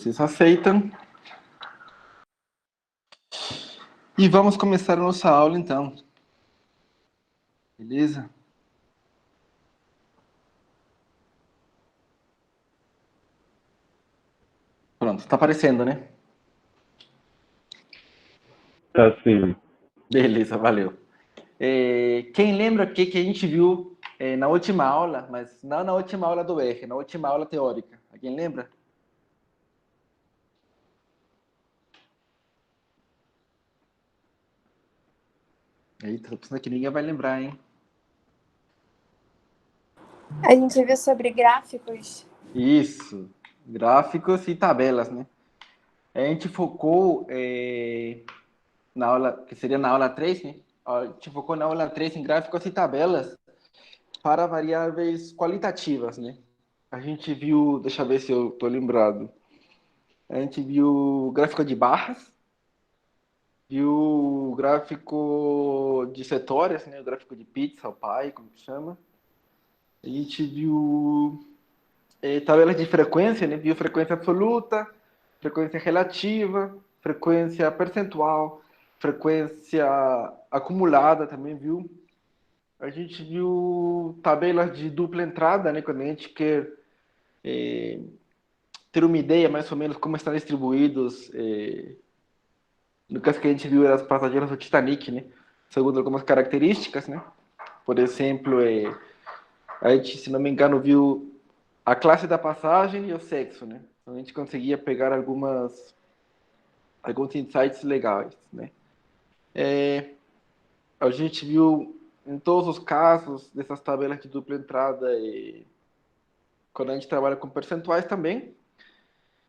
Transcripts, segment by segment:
vocês aceitam. E vamos começar a nossa aula, então. Beleza? Pronto, tá aparecendo, né? Tá sim. Beleza, valeu. Quem lembra o que a gente viu na última aula, mas não na última aula do R, na última aula teórica? Alguém lembra? Eita, tô pensando que ninguém vai lembrar, hein? A gente viu sobre gráficos. Isso, gráficos e tabelas, né? A gente focou na aula, que seria na aula 3, né? A gente focou na aula 3 em gráficos e tabelas para variáveis qualitativas, né? A gente viu, deixa eu ver se eu tô lembrado. A gente viu gráfico de barras, viu gráfico de setores, né? O gráfico de pizza, o pie, como que chama. A gente viu tabelas de frequência, né? Viu frequência absoluta, frequência relativa, frequência percentual, frequência acumulada também, viu? A gente viu tabelas de dupla entrada, né? Quando a gente quer ter uma ideia mais ou menos como estão distribuídos. No caso que a gente viu, eram as passageiras do Titanic, né? Segundo algumas características, né? Por exemplo, a gente, se não me engano, viu a classe da passagem e o sexo, né? Então a gente conseguia pegar alguns insights legais, né? A gente viu em todos os casos dessas tabelas de dupla entrada, quando a gente trabalha com percentuais também,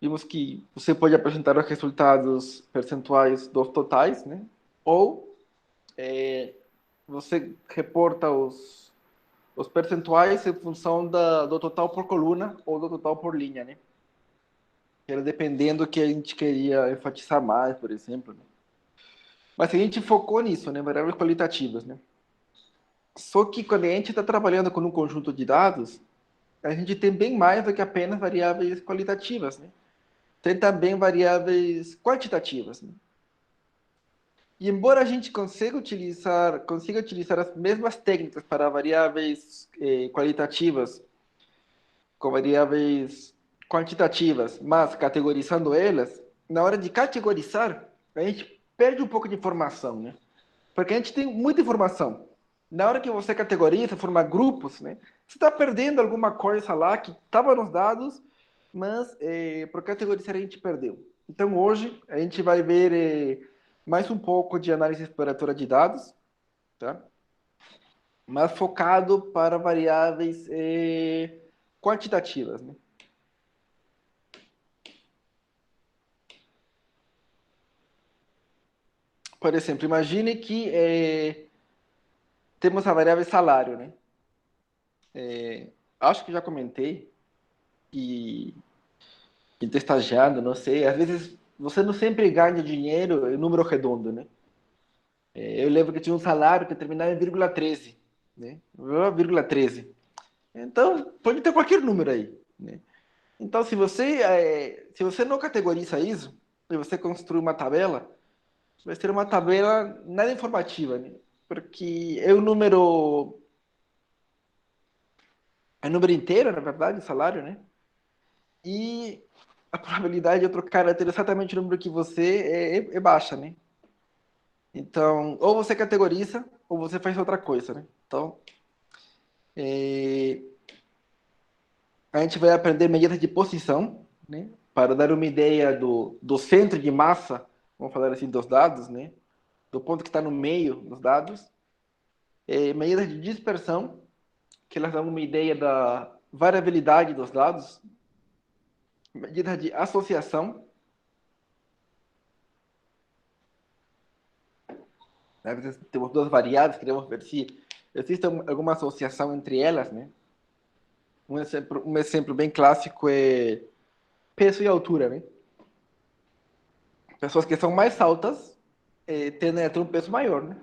vimos que você pode apresentar os resultados percentuais dos totais, né? Ou você reporta os percentuais em função do total por coluna ou do total por linha, né? Era dependendo do que a gente queria enfatizar mais, por exemplo. Né? Mas a gente focou nisso, né? Variáveis qualitativas, né? Só que quando a gente está trabalhando com um conjunto de dados, a gente tem bem mais do que apenas variáveis qualitativas, né? Tem também variáveis quantitativas, né? E embora a gente consiga utilizar as mesmas técnicas para variáveis qualitativas com variáveis quantitativas, mas categorizando elas, na hora de categorizar, a gente perde um pouco de informação, né? Porque a gente tem muita informação. Na hora que você categoriza, forma grupos, né? Você está perdendo alguma coisa lá que estava nos dados, mas por categorizar a gente perdeu. Então hoje a gente vai ver mais um pouco de análise exploratória de dados, tá? Mas focado para variáveis quantitativas, né? Por exemplo, imagine que temos a variável salário, né? Acho que já comentei que quem está estagiando, não sei, às vezes você não sempre ganha dinheiro em número redondo, né? Eu lembro que tinha um salário que terminava em vírgula 13, né? Vírgula 13. Então, pode ter qualquer número aí, né? Então, se você não categoriza isso, e você construir uma tabela, vai ser uma tabela nada informativa, né? Porque é o número inteiro, na verdade, o salário, né? E a probabilidade de outro cara ter exatamente o número que você é baixa, né? Então, ou você categoriza, ou você faz outra coisa, né? Então, a gente vai aprender medidas de posição, né? Para dar uma ideia do centro de massa, vamos falar assim, dos dados, né? Do ponto que está no meio dos dados. Medidas de dispersão, que elas dão uma ideia da variabilidade dos dados. Medidas de associação, né? Às vezes temos duas variáveis, queremos ver se existe alguma associação entre elas, né? Um exemplo bem clássico é peso e altura, né? Pessoas que são mais altas tendem a ter um peso maior, né?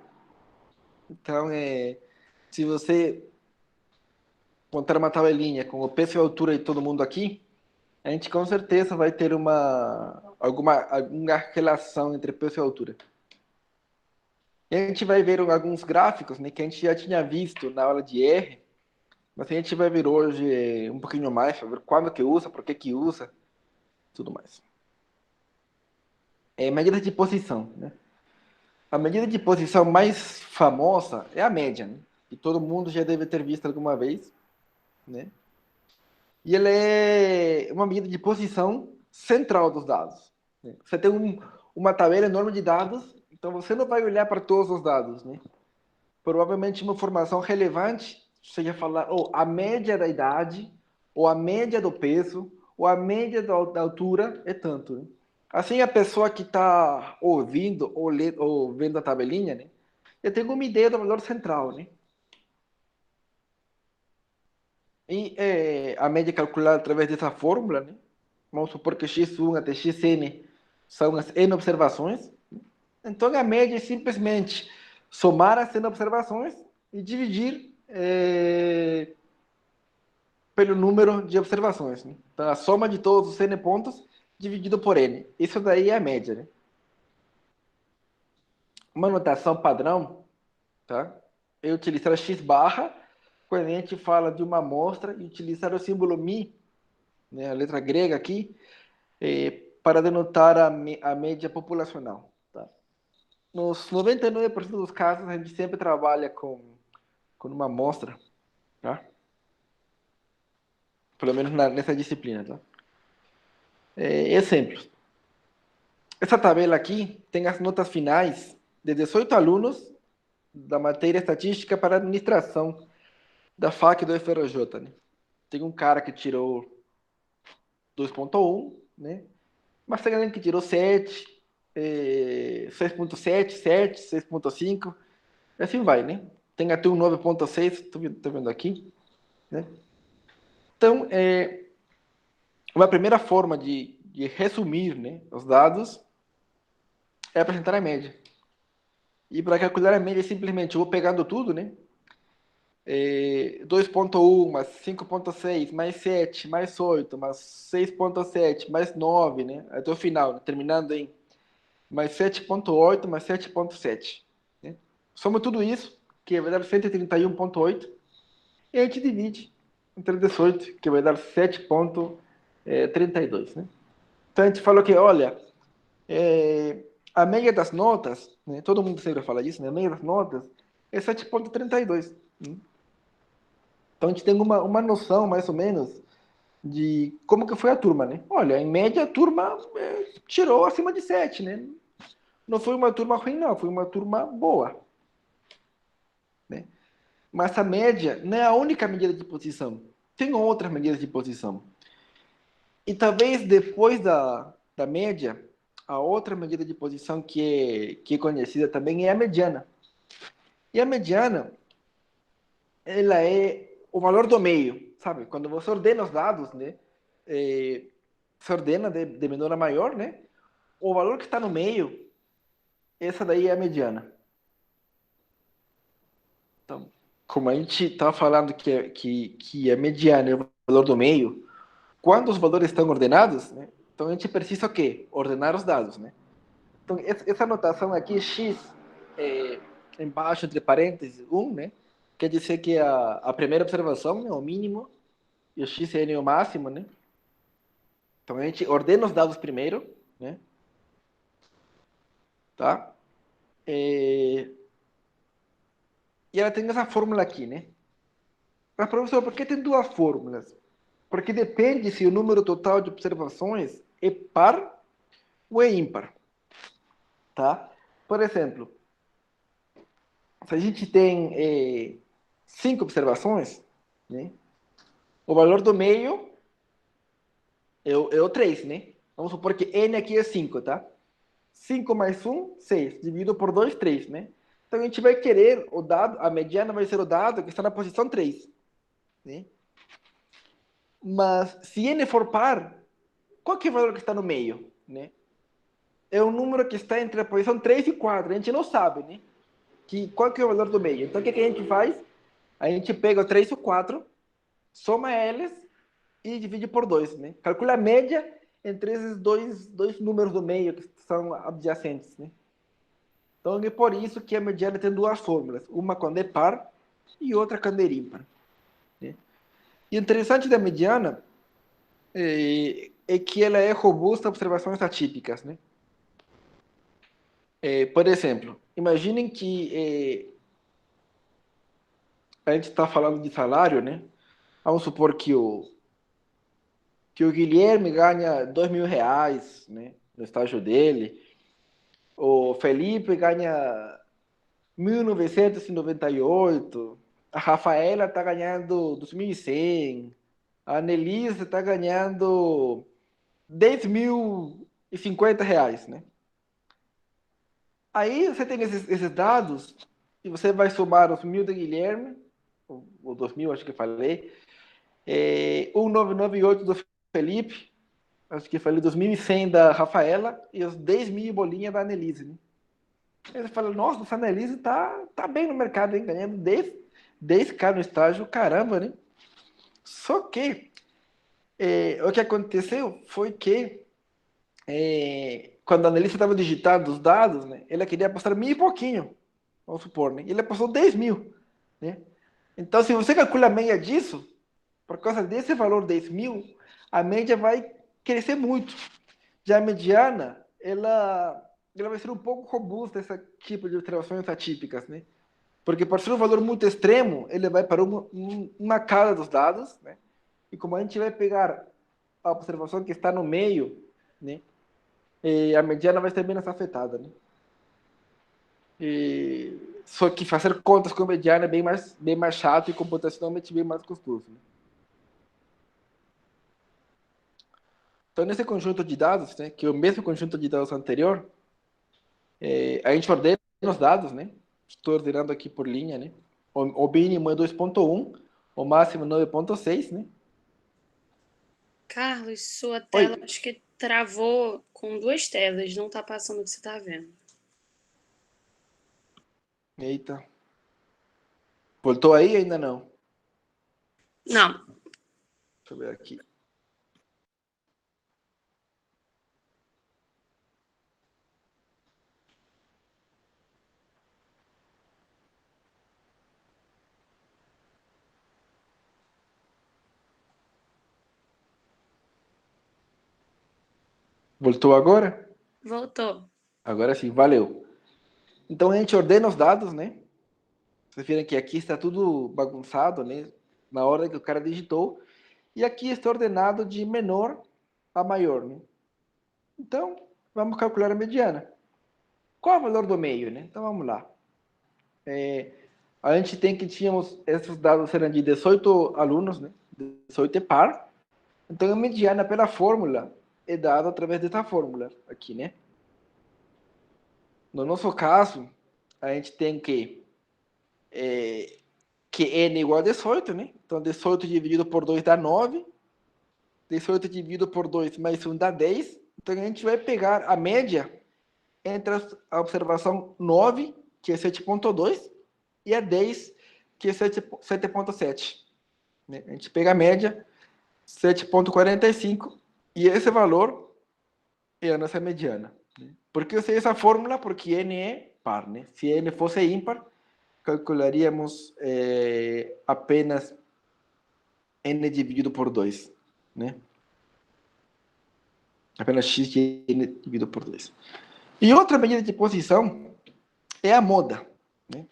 Então, se você montar uma tabelinha com o peso e a altura de todo mundo aqui, a gente com certeza vai ter alguma relação entre peso e altura. E a gente vai ver alguns gráficos, né, que a gente já tinha visto na aula de R, mas a gente vai ver hoje um pouquinho mais, para ver quando que usa, por que usa, tudo mais. Medida de posição, né? A medida de posição mais famosa é a média, né? Que todo mundo já deve ter visto alguma vez, né? E ela é uma medida de posição central dos dados, né? Você tem uma tabela enorme de dados, então você não vai olhar para todos os dados, né? Provavelmente uma informação relevante, você ia falar ou a média da idade, ou a média do peso, ou a média da altura é tanto, né? Assim, a pessoa que está ouvindo ou vendo a tabelinha, né? Eu tenho uma ideia do valor central, né? E a média é calculada através dessa fórmula, né? Vamos supor que x1 até xn são as n observações. Então, a média é simplesmente somar as n observações e dividir pelo número de observações, né? Então, a soma de todos os n pontos dividido por n. Isso daí é a média, né? Uma notação padrão, tá? É utilizar a x barra quando a gente fala de uma amostra e utilizar o símbolo mi, né, a letra grega aqui, para denotar a média populacional. Tá? Nos 99% dos casos, a gente sempre trabalha com uma amostra, tá? Pelo menos nessa disciplina. Tá? Exemplos. Essa tabela aqui tem as notas finais de 18 alunos da matéria Estatística para Administração da FAC do FRJ. Né? Tem um cara que tirou 2.1, né? Mas tem alguém que tirou 7, 6.7, 7, 6.5, e assim vai, né? Tem até um 9.6, tô vendo aqui, né? Então, uma primeira forma de resumir, né, os dados é apresentar a média. E para calcular a média, simplesmente eu vou pegando tudo, né? 2.1 mais 5.6 mais 7 mais 8 mais 6.7 mais 9, né? Até o final, né? Terminando em mais 7.8 mais 7.7. Né? Soma tudo isso, que vai dar 131.8, e a gente divide entre 18, que vai dar 7.32. Né? Então a gente falou que, olha, a média das notas, né? Todo mundo sempre fala disso, né? A média das notas é 7.32. Né? Então a gente tem uma noção, mais ou menos, de como que foi a turma, né? Olha, em média a turma tirou acima de 7, né? Não foi uma turma ruim, não, foi uma turma boa. Né? Mas a média não é a única medida de posição. Tem outras medidas de posição. E talvez depois da média, a outra medida de posição que é conhecida também é a mediana. E a mediana, ela é o valor do meio, sabe? Quando você ordena os dados, né? Se ordena de menor a maior, né? O valor que está no meio, essa daí é a mediana. Então, como a gente está falando que a mediana é o valor do meio, quando os valores estão ordenados, né, então a gente precisa o quê? Ordenar os dados. Né? Então, essa notação aqui, x, embaixo, entre parênteses, 1, né, quer dizer que a primeira observação é o mínimo e o x é o máximo. Né? Então, a gente ordena os dados primeiro. Né? Tá? E ela tem essa fórmula aqui, né? Mas, professor, por que tem duas fórmulas? Porque depende se o número total de observações é par ou é ímpar. Tá? Por exemplo, se a gente tem 5 observações, né? O valor do meio é o 3, né? Vamos supor que n aqui é 5, tá? 5 mais 1, 6. Dividido por 2, 3, né? Então a gente vai querer o dado, a mediana vai ser o dado que está na posição 3. Né? Mas se n for par, qual que é o valor que está no meio? Né? É o número que está entre a posição 3 e 4. A gente não sabe, né? Qual que é o valor do meio. Então, o que a gente faz? A gente pega o 3 e o 4, soma eles e divide por 2, né? Calcula a média entre esses dois números do meio que são adjacentes, né? Então, é por isso que a mediana tem duas fórmulas, uma quando é par e outra quando é ímpar, né? E o interessante da mediana é que ela é robusta a observações atípicas, né? Por exemplo, imaginem que a gente está falando de salário, né? Vamos supor que o Guilherme ganha R$ 2.000, né, no estágio dele. O Felipe ganha 1.998. A Rafaela está ganhando 2.100. A Anelise está ganhando R$ 10.050, né? Aí você tem esses dados e você vai somar os 1.000 do Guilherme, ou 2.000, acho que eu falei, 1.998 do Felipe, acho que falei 2.100 da Rafaela e os 10.000 bolinha da Annelise, né? Aí você fala, nossa, essa Annelise tá bem no mercado, hein? Ganhando 10K no estágio, caramba, né? Só que o que aconteceu foi que quando a Annelise estava digitando os dados, né, ela queria apostar 1.000 e pouquinho, vamos supor, né? E ele apostou 10.000, né? Então, se você calcula a média disso, por causa desse valor 10.000, a média vai crescer muito. Já a mediana, ela vai ser um pouco robusta, esse tipo de observações atípicas, né? Porque por ser um valor muito extremo, ele vai para uma cara dos dados, né? E como a gente vai pegar a observação que está no meio, né? E a mediana vai ser menos afetada, né? Só que fazer contas com mediana é bem mais chato e computacionalmente bem mais custoso, né? Então, nesse conjunto de dados, né, que é o mesmo conjunto de dados anterior, a gente ordena os dados, né? Estou ordenando aqui por linha, né? O mínimo é 2.1, o máximo 9.6, né? Carlos, sua Oi. tela acho que travou com duas telas, não está passando o que você está vendo. Eita. Voltou aí? Ainda não. Não. Deixa eu ver aqui. Voltou agora? Voltou. Agora sim, valeu. Então a gente ordena os dados, né? Vocês viram que aqui está tudo bagunçado, né? Na hora que o cara digitou. E aqui está ordenado de menor a maior, né? Então, vamos calcular a mediana. Qual é o valor do meio, né? Então vamos lá. A gente tem que tínhamos, esses dados eram de 18 alunos, né? 18 é par. Então a mediana pela fórmula é dada através dessa fórmula aqui, né? No nosso caso, a gente tem que n igual a 18, né? Então 18 dividido por 2 dá 9. 18 dividido por 2 mais 1 dá 10. Então a gente vai pegar a média entre a observação 9, que é 7.2, e a 10, que é 7.7. A gente pega a média, 7.45, e esse valor é a nossa mediana. Por que eu sei essa fórmula? Porque n é par, né? Se n fosse ímpar, calcularíamos apenas n dividido por 2, né? Apenas x de n dividido por 2. E outra medida de posição é a moda, né?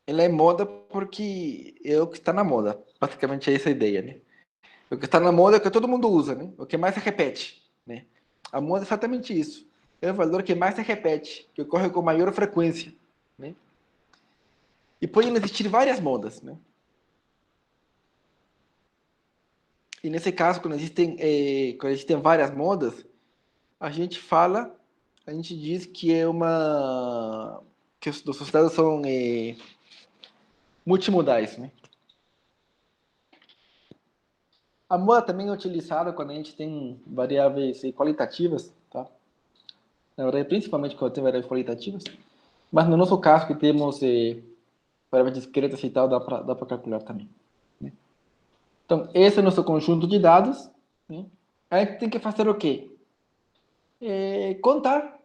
Ela é moda porque é o que está na moda. Basicamente é essa a ideia, né? O que está na moda é o que todo mundo usa, né? O que mais se repete, né? A moda é exatamente isso. É o valor que mais se repete, que ocorre com maior frequência, né? E podem existir várias modas, né? E nesse caso, quando existem várias modas, a gente diz que que os dados são multimodais, né? A moda também é utilizada quando a gente tem variáveis qualitativas, tá? Na verdade, principalmente quando tem variáveis qualitativas. Mas no nosso caso, que temos variáveis discretas e tal, dá para calcular também, né? Então, esse é o nosso conjunto de dados, né? A gente tem que fazer o quê? Contar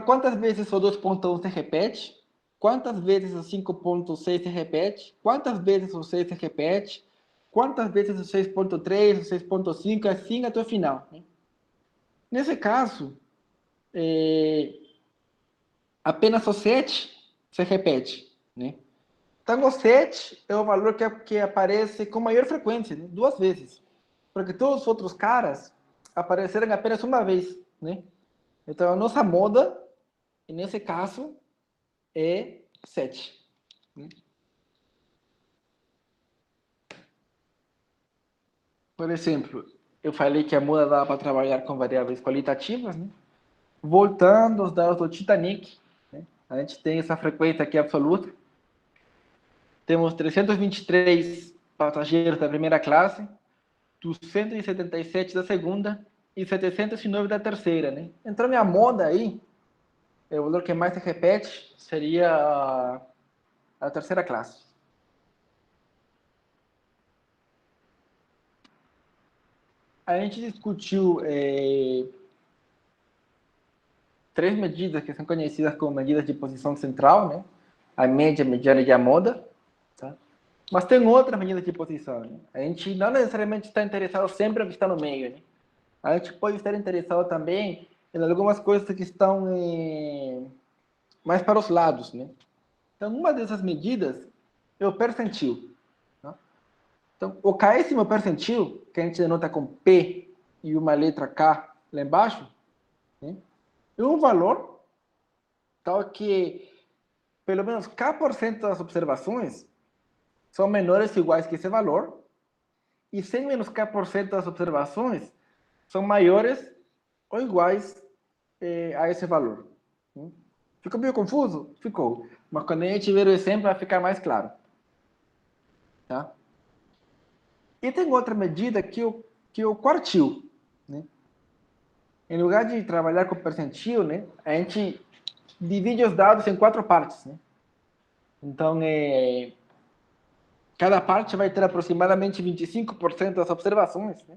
quantas vezes o 2.1 se repete, quantas vezes o 5.6 se repete, quantas vezes o 6 se repete, quantas vezes o 6.3, o 6.5, assim até o final, né? Nesse caso, apenas o 7 se repete, né? Então, o 7 é o valor que aparece com maior frequência, né? 2 vezes. Porque todos os outros caras apareceram apenas uma vez, né? Então, a nossa moda, nesse caso, é 7. Né? Por exemplo, eu falei que a moda dá para trabalhar com variáveis qualitativas, né? Voltando aos dados do Titanic, né? A gente tem essa frequência aqui absoluta. Temos 323 passageiros da primeira classe, 277 da segunda e 709 da terceira, né? Entrando a moda aí, o valor que mais se repete seria a terceira classe. A gente discutiu 3 medidas que são conhecidas como medidas de posição central, né? A média, a mediana e a moda. Tá? Mas tem outras medidas de posição. Né? A gente não necessariamente está interessado sempre em estar no meio. Né? A gente pode estar interessado também em algumas coisas que estão mais para os lados. Né? Então, uma dessas medidas é o percentil. Tá? Então, o késimo percentil, que a gente denota com P e uma letra K lá embaixo, né? É um valor tal que pelo menos K% das observações são menores ou iguais que esse valor, e 100 menos K% das observações são maiores ou iguais a esse valor. Ficou meio confuso? Ficou. Mas quando a gente ver o exemplo, vai ficar mais claro. Tá? E tem outra medida que é o quartil. Né? Em lugar de trabalhar com percentil, né, a gente divide os dados em 4 partes. Né? Então, cada parte vai ter aproximadamente 25% das observações. Né?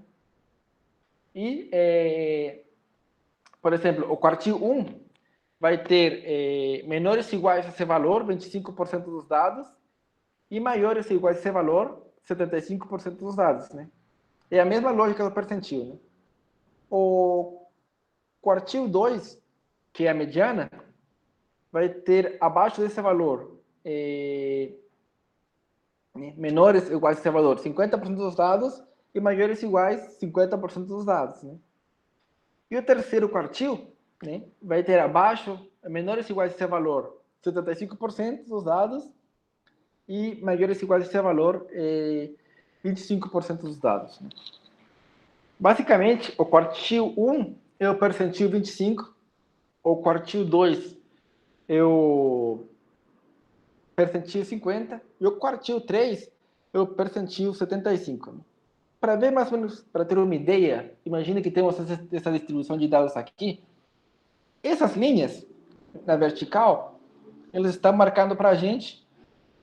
E, por exemplo, o quartil 1 vai ter menores ou iguais a esse valor, 25% dos dados, e maiores ou iguais a esse valor, 75% dos dados. Né? É a mesma lógica do percentil. Né? O quartil 2, que é a mediana, vai ter abaixo desse valor menores ou iguais a esse valor, 50% dos dados, e maiores ou iguais 50% dos dados. Né? E o terceiro quartil, né, vai ter abaixo, menores ou iguais a esse valor, 75% dos dados, e maiores ou iguais a esse valor, 25% dos dados. Né? Basicamente, o quartil 1 é o percentil 25, o quartil 2 é o percentil 50, e o quartil 3 é o percentil 75. Né? Para ver mais ou menos, para ter uma ideia, imagine que temos essa distribuição de dados aqui. Essas linhas, na vertical, eles estão marcando para a gente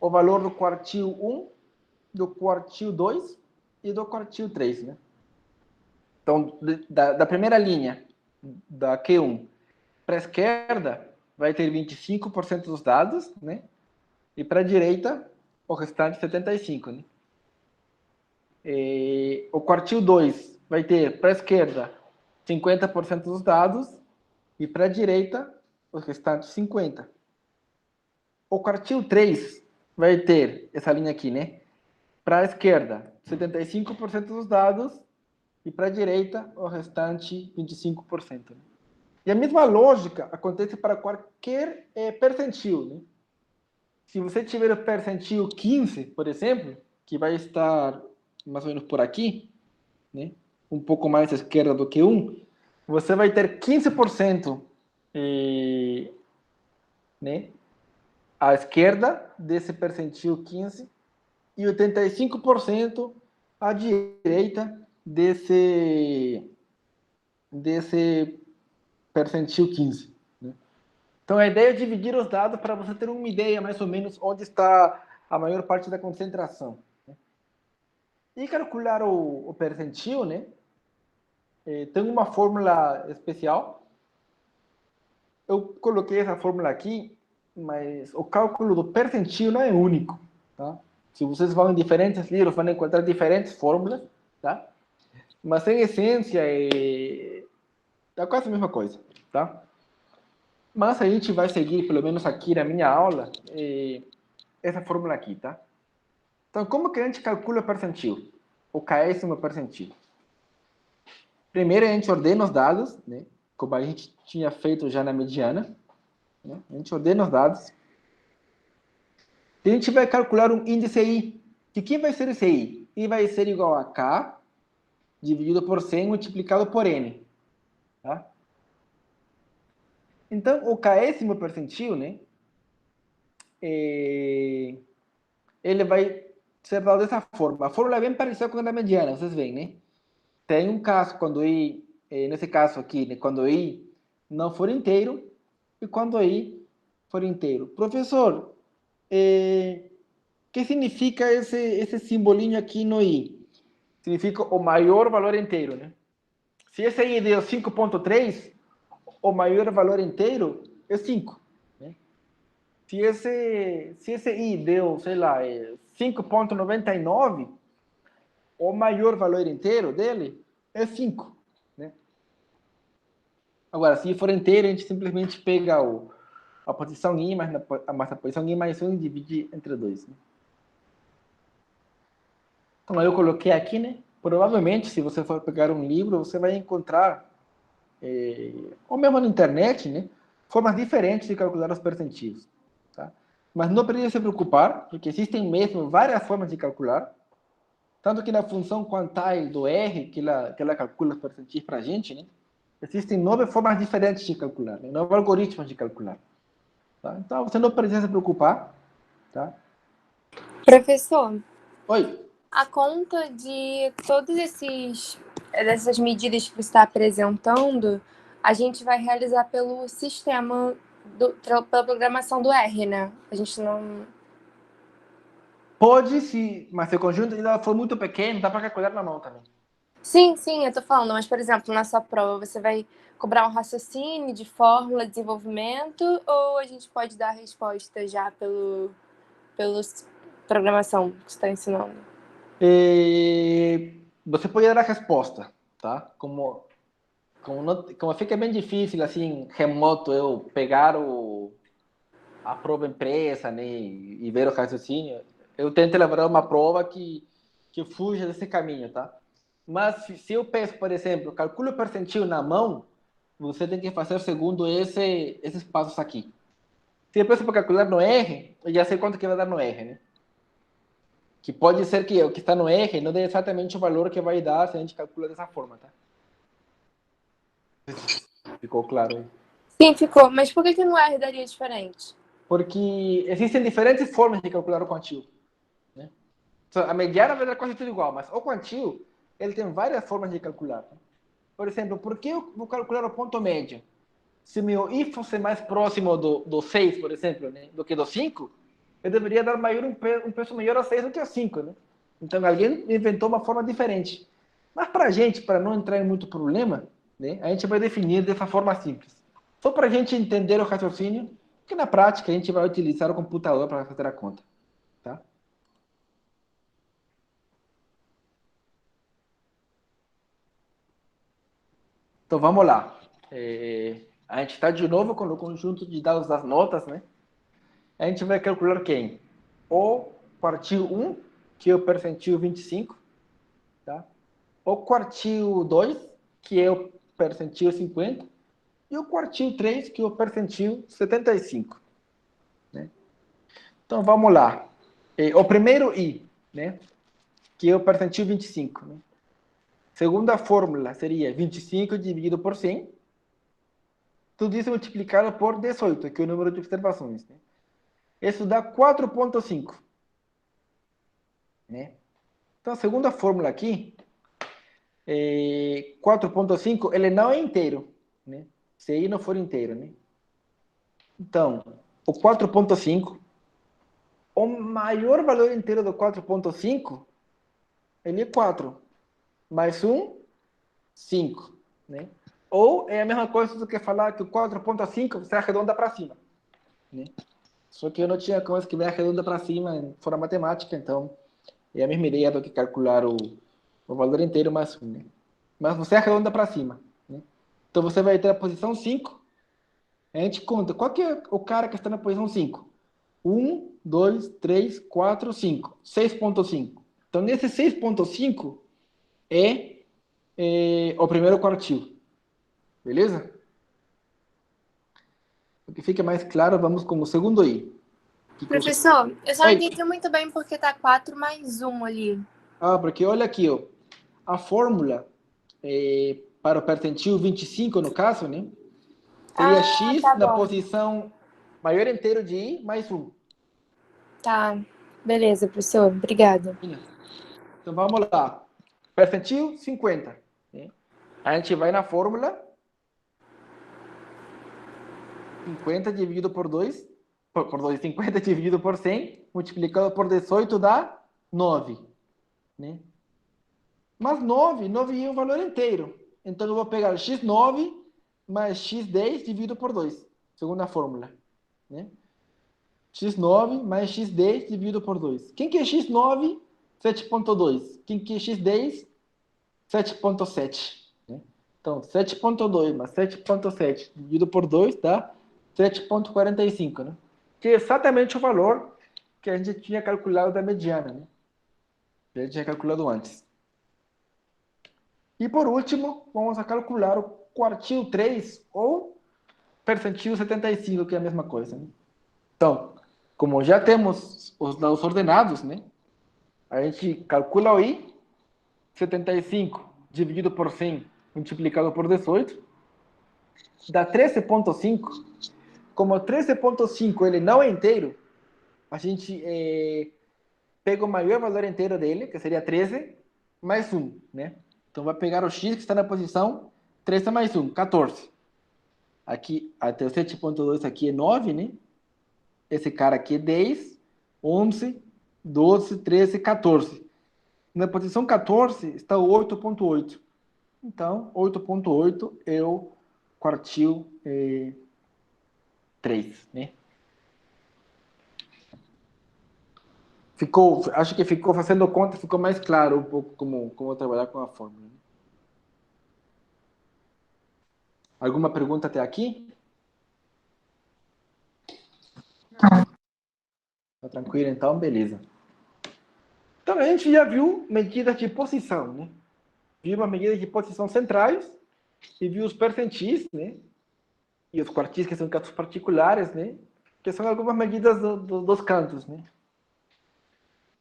o valor do quartil 1, do quartil 2 e do quartil 3. Né? Então, da primeira linha, da Q1 para a esquerda, vai ter 25% dos dados, né? E para a direita, o restante 75%. Né? O quartil 2 vai ter para a esquerda 50% dos dados e para a direita os restantes 50%. O quartil 3 vai ter essa linha aqui, né? Para a esquerda, 75% dos dados e para a direita o restante 25%. Né? E a mesma lógica acontece para qualquer percentil. Né? Se você tiver o percentil 15, por exemplo, que vai estar mais ou menos por aqui, né? Um pouco mais à esquerda do que 1, você vai ter 15% né? À esquerda desse percentil 15 e 85% à direita desse percentil 15. Né? Então, a ideia é dividir os dados para você ter uma ideia mais ou menos onde está a maior parte da concentração. Né? E calcular o percentil, né? Tem uma fórmula especial. Eu coloquei essa fórmula aqui, mas o cálculo do percentil não é único, tá? Se vocês vão em diferentes livros, vão encontrar diferentes fórmulas, tá? Mas em essência é quase a mesma coisa, tá? Mas a gente vai seguir, pelo menos aqui na minha aula, essa fórmula aqui, tá? Então, como que a gente calcula o percentil? O késimo percentil. Primeiro, a gente ordena os dados, né? Como a gente tinha feito já na mediana, né? A gente ordena os dados. E a gente vai calcular um índice I. E que vai ser esse I? I vai ser igual a K dividido por 100 multiplicado por N. Tá? Então, o késimo percentil, né? Ele vai ser dado dessa forma. A fórmula é bem parecida com a da mediana, vocês veem, né? Tem um caso quando I, nesse caso aqui, né? Quando I não for inteiro e quando I for inteiro. Professor, que significa esse simbolinho aqui no I? Significa o maior valor inteiro, né? Se esse I deu 5,3, o maior valor inteiro é 5. Né? Se esse I deu, sei lá, 5,99, o maior valor inteiro dele é 5. Né? Agora, se for inteiro, a gente simplesmente pega a posição I mais a posição I mais 1 e divide entre 2. Né? Então, eu coloquei aqui, né? Provavelmente, se você for pegar um livro, você vai encontrar, ou mesmo na internet, né? Formas diferentes de calcular os percentis. Tá? Mas não precisa se preocupar, porque existem mesmo várias formas de calcular. Tanto que na função quantile do R, que ela calcula os percentis para a gente, né? Existem 9 formas diferentes de calcular, né? 9 algoritmos de calcular. Tá? Então, você não precisa se preocupar. Tá? Professor, Oi. a conta de todos dessas medidas que você está apresentando, a gente vai realizar pelo sistema, pela programação do R, né? A gente não... Pode, se, mas se o conjunto ainda for muito pequeno, dá para calcular na mão também. Sim, eu tô falando, mas, por exemplo, na sua prova, você vai cobrar um raciocínio de fórmula, desenvolvimento, ou a gente pode dar a resposta já pelo programação que você está ensinando? Você pode dar a resposta, tá? Como fica bem difícil, assim, remoto, eu pegar a prova impressa, né, e ver o raciocínio, eu tento elaborar uma prova que fuja desse caminho, tá? Mas se eu peço, por exemplo, calculo o percentil na mão, você tem que fazer segundo esses passos aqui. Se eu peço para calcular no R, eu já sei quanto que vai dar no R, né? Que pode ser que o que está no R não dê exatamente o valor que vai dar se a gente calcula dessa forma, tá? Ficou claro aí? Sim, ficou. Mas por que no R daria diferente? Porque existem diferentes formas de calcular o quantio. Né? A mediana vai dar quase tudo igual, mas o quantio, ele tem várias formas de calcular. Né? Por exemplo, por que eu vou calcular o ponto médio? Se meu I fosse mais próximo do 6, por exemplo, né, do que do 5, eu deveria dar um peso maior a 6 do que a 5. Né? Então, alguém inventou uma forma diferente. Mas para a gente, para não entrar em muito problema, né, a gente vai definir dessa forma simples. Só para a gente entender o raciocínio, que na prática a gente vai utilizar o computador para fazer a conta. Tá? Então, vamos lá. A gente está de novo com o conjunto de dados das notas, né? A gente vai calcular quem? O quartil 1, que é o percentil 25, tá? O quartil 2, que é o percentil 50, e o quartil 3, que é o percentil 75. Né? Então, vamos lá. O primeiro I, né? Que é o percentil 25. Né? Segunda fórmula seria 25 dividido por 100. Tudo isso multiplicado por 18, que é o número de observações. Né? Isso dá 4,5. Né? Então, a segunda fórmula aqui, 4,5, ele não é inteiro. Né? Se I não for inteiro. Né? Então, o 4,5, o maior valor inteiro do 4,5 ele é 4. Mais 1, 5. Né? Ou é a mesma coisa do que falar que o 4.5 você arredonda para cima. Né? Só que eu não tinha como escrever arredonda para cima fora matemática, então é a mesma ideia do que calcular o valor inteiro mais 1. Né? Mas você arredonda para cima. Né? Então você vai ter a posição 5. A gente conta qual que é o cara que está na posição 5. 1, 2, 3, 4, 5. 6.5. Então, nesse 6.5 é o primeiro quartil. Beleza? Para que fique mais claro, vamos com o segundo I. Professor, eu só não Oi. entendi muito bem porque tá 4 mais 1 ali. Porque olha aqui, ó. A fórmula para o percentil 25, no caso, né? Seria x tá na bom. posição maior inteiro de I mais 1. Tá, beleza, professor. Obrigada. Então, vamos lá. Percentil 50. Né? A gente vai na fórmula 50 dividido por 2, 50 dividido por 100, multiplicado por 18 dá 9. Né? Mas 9 é um valor inteiro. Então, eu vou pegar x9 mais x10 dividido por 2, segunda fórmula. Né? x9 mais x10 dividido por 2. Quem que é x9? 7.2. Quem que é x10? 7.7. Né? Então, 7.2 mais 7.7 dividido por 2 dá 7.45, né? Que é exatamente o valor que a gente tinha calculado da mediana, né? Que a gente tinha calculado antes. E por último, vamos a calcular o quartil 3 ou percentil 75, que é a mesma coisa. Né? Então, como já temos os dados ordenados, né? A gente calcula o I, 75 dividido por 100 multiplicado por 18, dá 13.5. Como 13.5 ele não é inteiro, a gente pega o maior valor inteiro dele, que seria 13, mais 1, né? Então vai pegar o x que está na posição 13 mais 1, 14. Aqui, até o 7.2 aqui é 9, né? Esse cara aqui é 10, 11, 12, 13, 14. Na posição 14 está o 8.8. Então, 8.8 é o quartil 3, né? Acho que ficou fazendo conta, ficou mais claro um pouco como trabalhar com a fórmula. Né? Alguma pergunta até aqui? Tá tranquilo, então, beleza. Então, a gente já viu medidas de posição, né? Viu as medidas de posição centrais e viu os percentis, né? E os quartis, que são casos particulares, né? Que são algumas medidas dos cantos, né?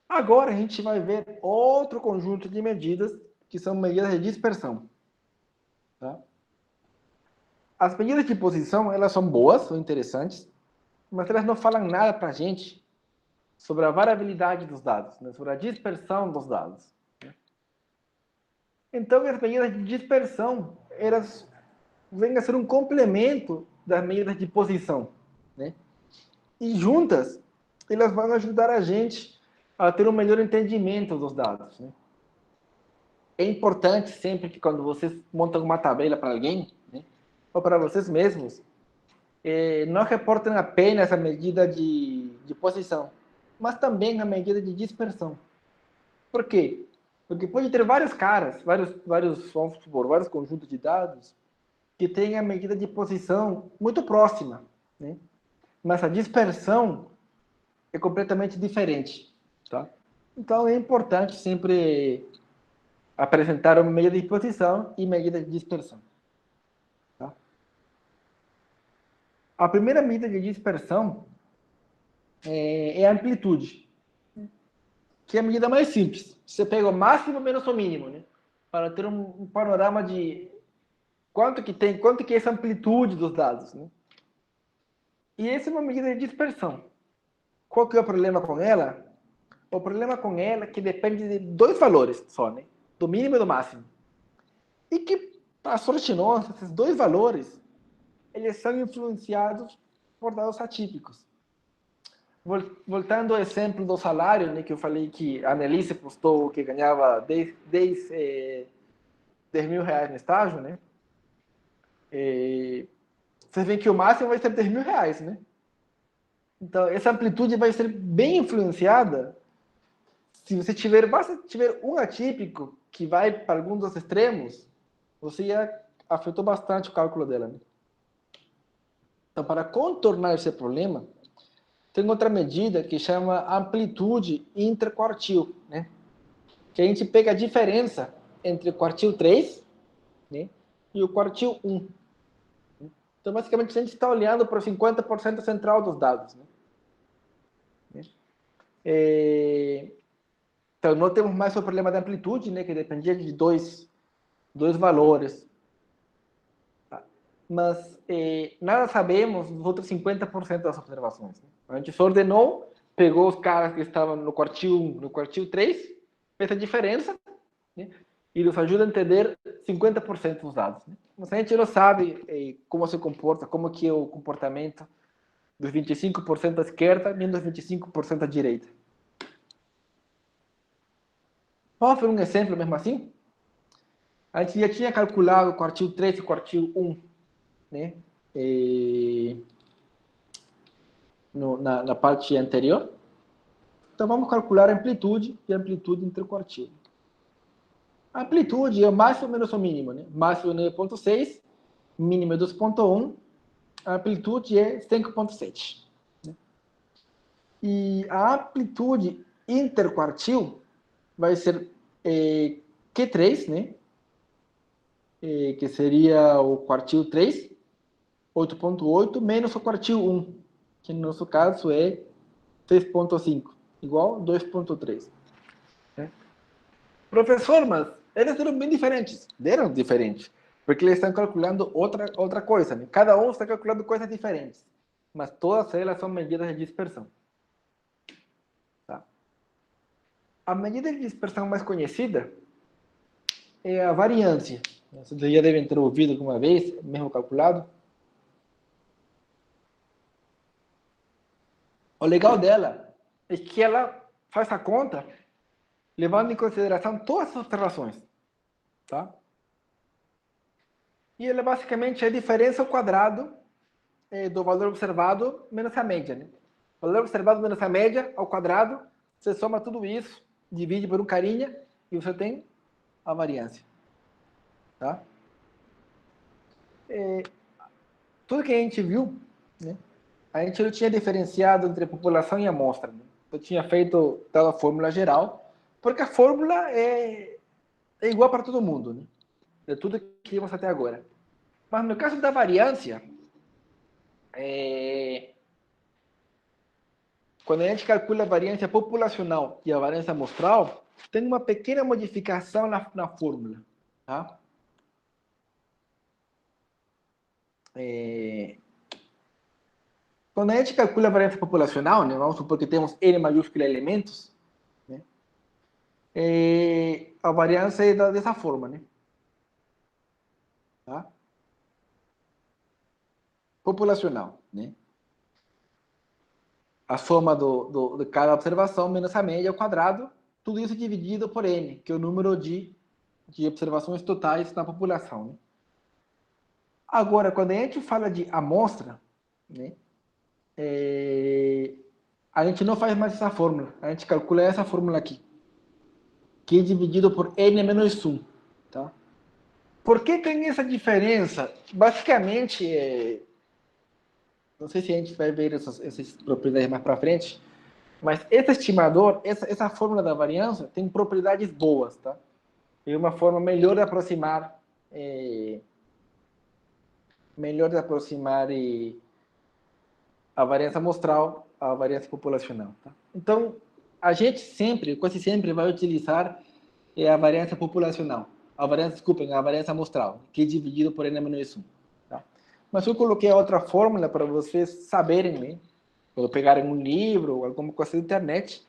Agora a gente vai ver outro conjunto de medidas que são medidas de dispersão. Tá? As medidas de posição, elas são boas, são interessantes, mas elas não falam nada para a gente sobre a variabilidade dos dados, né? Sobre a dispersão dos dados. Né? Então, as medidas de dispersão, elas vêm a ser um complemento das medidas de posição. Né? E juntas, elas vão ajudar a gente a ter um melhor entendimento dos dados. Né? É importante sempre que quando vocês montam uma tabela para alguém, né, ou para vocês mesmos, não reportem apenas a medida de posição, mas também a medida de dispersão. Por quê? Porque pode ter vários caras, vamos supor, vários conjuntos de dados que têm a medida de posição muito próxima, né? Mas a dispersão é completamente diferente, tá? Então é importante sempre apresentar uma medida de posição e medida de dispersão. Tá? A primeira medida de dispersão é a amplitude, que é a medida mais simples. Você pega o máximo menos o mínimo, né? Para ter um panorama de quanto que é essa amplitude dos dados, né? E essa é uma medida de dispersão. Qual que é o problema com ela? O problema com ela é que depende de dois valores só, né? Do mínimo e do máximo. E que, para sorte nossa, esses dois valores, eles são influenciados por dados atípicos. voltando ao exemplo do salário, né, que eu falei que a Annelise postou que ganhava 10 mil reais no estágio, né? Você vê que o máximo vai ser 10 mil reais, né? Então, essa amplitude vai ser bem influenciada se você basta tiver um atípico que vai para algum dos extremos, você já afetou bastante o cálculo dela, né? Então, para contornar esse problema, tem outra medida que chama amplitude interquartil, né? Que a gente pega a diferença entre o quartil 3, né, e o quartil 1. Então, basicamente, a gente está olhando para o 50% central dos dados, né? Então, não temos mais o problema da amplitude, né, que dependia de dois valores. Tá? Mas nada sabemos dos outros 50% das observações. Né? A gente só ordenou, pegou os caras que estavam no quartil 1, no quartil 3, fez a diferença, né, e nos ajuda a entender 50% dos dados. Né? Mas a gente não sabe como se comporta, como que é o comportamento dos 25% da esquerda nem dos 25% da direita. Vamos ver um exemplo mesmo assim? A gente já tinha calculado o quartil 3 e o quartil 1, né? Na parte anterior. Então, vamos calcular a amplitude e a amplitude interquartil. A amplitude é o máximo menos o mínimo, né? Máximo é 9,6, mínimo é 2,1, a amplitude é 5,7. Né? E a amplitude interquartil vai ser Q3, né? Que seria o quartil 3, 8,8, menos o quartil 1, que no nosso caso é 6,5, igual 2,3. Né? Professor, mas eles eram bem diferentes. Eram diferentes, porque eles estão calculando outra coisa. Né? Cada um está calculando coisas diferentes, mas todas elas são medidas de dispersão. Tá? A medida de dispersão mais conhecida é a variância. Vocês já devem ter ouvido alguma vez, mesmo calculado. O legal dela é que ela faz a conta levando em consideração todas as observações. Tá? E ela basicamente é a diferença ao quadrado do valor observado menos a média. Né? O valor observado menos a média ao quadrado, você soma tudo isso, divide por um carinha e você tem a variância. Tá? Tudo que a gente viu, né, a gente não tinha diferenciado entre a população e a amostra. Né? Eu tinha feito tal fórmula geral, porque a fórmula é igual para todo mundo. Né? É tudo que vimos até agora. Mas no caso da variância, quando a gente calcula a variância populacional e a variância amostral, tem uma pequena modificação na fórmula. Tá? Quando a gente calcula a variância populacional, né, vamos supor que temos N maiúsculo elementos, né, a variância é dessa forma. Né? Tá? Populacional. Né? A soma de cada observação menos a média ao quadrado, tudo isso dividido por N, que é o número de observações totais na população. Né? Agora, quando a gente fala de amostra, né, a gente não faz mais essa fórmula, a gente calcula essa fórmula aqui, que é dividido por N menos 1. Tá? Por que tem essa diferença? Basicamente, não sei se a gente vai ver essas propriedades mais para frente, mas esse estimador, essa fórmula da variância, tem propriedades boas. Tá? É uma forma melhor de aproximar a variância amostral à variância populacional. Tá? Então, a gente quase sempre vai utilizar a variância populacional, a variância amostral, que é dividido por N menos 1. Tá? Mas eu coloquei outra fórmula para vocês saberem, né? Quando pegarem um livro ou alguma coisa da internet,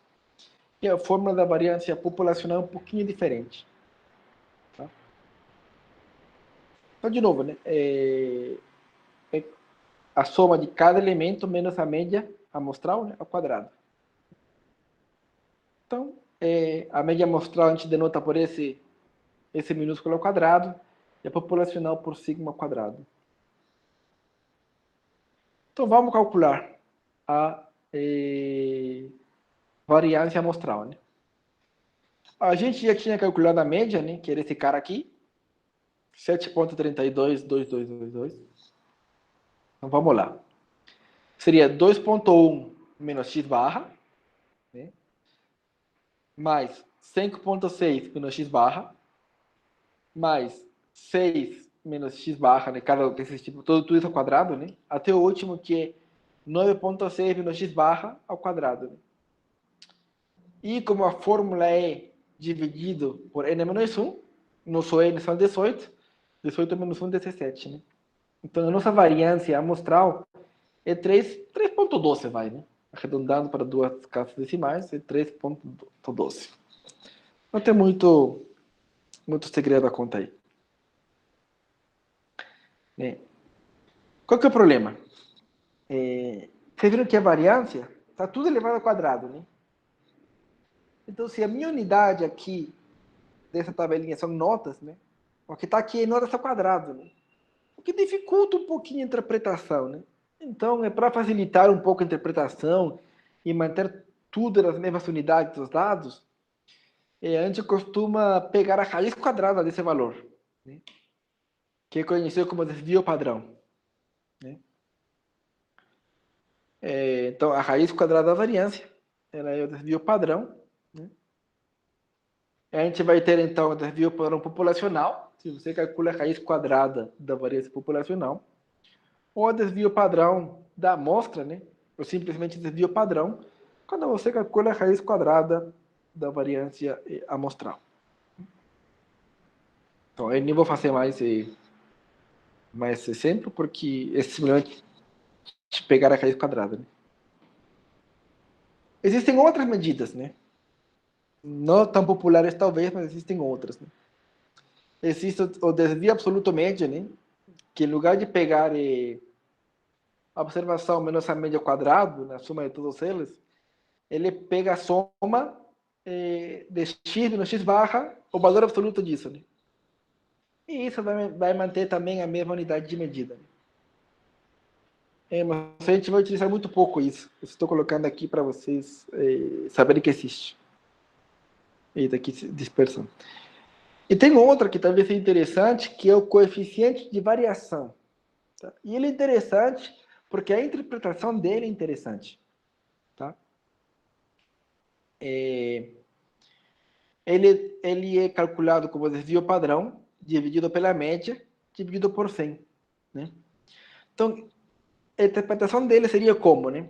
e a fórmula da variância populacional é um pouquinho diferente. Tá? Então, de novo, né? A soma de cada elemento menos a média amostral, né, ao quadrado. Então, a média amostral a gente denota por esse minúsculo ao quadrado e a populacional por sigma ao quadrado. Então, vamos calcular a variância amostral, né? A gente já tinha calculado a média, né, que era esse cara aqui, 7,322222. Então, vamos lá. Seria 2,1 menos x barra, né, mais 5,6 menos x barra, mais 6 menos x barra, né, cada desses tipos, tudo isso ao quadrado, né, até o último que é 9,6 menos x barra ao quadrado. Né? E como a fórmula é dividido por n menos 1, nosso n são 18, 18 menos 1, 17, né? Então, a nossa variância amostral é 3,12, vai, né? Arredondando para duas casas decimais, é 3,12. Não tem muito segredo a conta aí. Né? Qual que é o problema? Vocês viram que a variância está tudo elevado ao quadrado, né? Então, se a minha unidade aqui dessa tabelinha são notas, né? O que está aqui é notas ao quadrado, né? O que dificulta um pouquinho a interpretação, né? Então, para facilitar um pouco a interpretação e manter tudo nas mesmas unidades dos dados, a gente costuma pegar a raiz quadrada desse valor, né? Que é conhecido como desvio padrão. Né? Então, a raiz quadrada da variância, ela é o desvio padrão. Né? A gente vai ter, então, o desvio padrão populacional, se você calcula a raiz quadrada da variância populacional, ou o desvio padrão da amostra, né? Ou simplesmente desvio padrão, quando você calcula a raiz quadrada da variância amostral. Então, eu nem vou fazer mais exemplo, porque é simplesmente pegar a raiz quadrada. Né? Existem outras medidas, né? Não tão populares talvez, mas existem outras. Né? Existe o desvio absoluto média, né? Que em lugar de pegar a observação menos a média ao quadrado, na soma de todas elas, ele pega a soma de x menos x barra, o valor absoluto disso. Né? E isso vai manter também a mesma unidade de medida. Né? Mas a gente vai utilizar muito pouco isso. Eu estou colocando aqui para vocês saberem que existe. Eita, aqui dispersão. E tem outra que talvez seja interessante, que é o coeficiente de variação. Tá? E ele é interessante porque a interpretação dele é interessante. Tá? Ele é calculado como desvio padrão, dividido pela média, dividido por 100. Né? Então, a interpretação dele seria como? Né?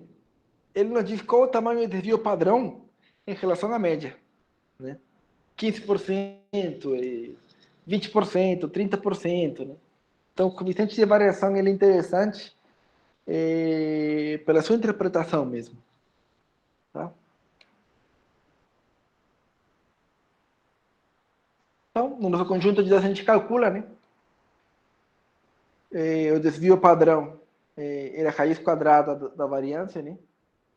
Ele nos diz qual o tamanho do desvio padrão em relação à média. Né? 15%, 20%, 30%. Né? Então, o coeficiente de variação ele é interessante pela sua interpretação mesmo. Tá? Então, no nosso conjunto de dados a gente calcula, né? O desvio padrão é a raiz quadrada da variância, né?